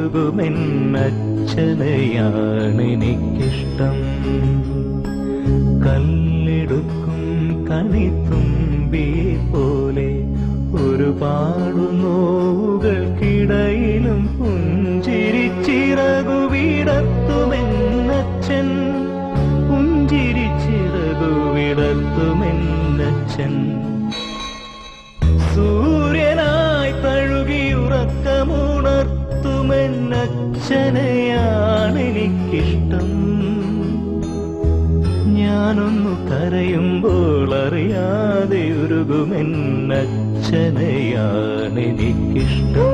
ഉരുകുമെന്നച്ഛനെയാണെനിക്കിഷ്ടം. കല്ലെടുക്കും കണിത്തുമ്പിയെ പോലെ ഒരുപാടു നോവുകൾക്കിടയിലും പുഞ്ചിരിച്ചിറകു വിടത്തുമെന്നച്ഛൻ. പുഞ്ചിരിച്ചിറകു വിടത്തുമെന്നച്ഛൻ. സൂര്യനായി തഴുകിയുറക്കമുണർത്തുമെന്നച്ഛനെയാണെനിക്കിഷ്ടം. ഞാനൊന്നു കരയുമ്പോൾ അറിയാതെ ഉരുകുമെന്നച്ഛനെയാണെനിക്കിഷ്ടം.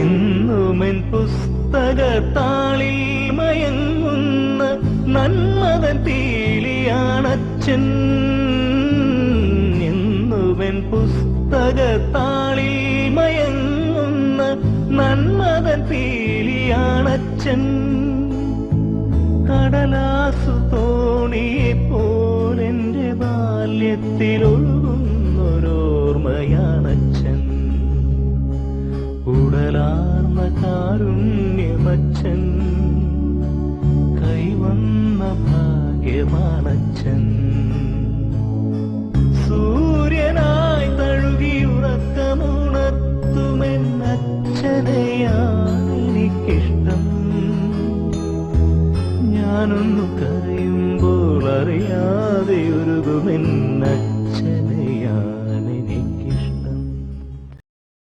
എന്നുമെൻ പുസ്തകത്താളിൽ മയങ്ങുന്ന നന്മതൻ പീലിയാണച്ഛൻ. എന്നുമെൻ പുസ്തകത്താളിൽ മയങ്ങുന്ന നന്മതൻ പീലിയാണച്ഛൻ. കടലാസു തോണിയെ പോലെന്റെ ബാല്യത്തിലൊഴുകുന്നൊരോർമ്മയാണച്ഛൻ. ഉടലാർന്ന കാരുണ്യമച്ഛൻ. കൈവന്ന ഭാഗ്യമാണച്ഛൻ.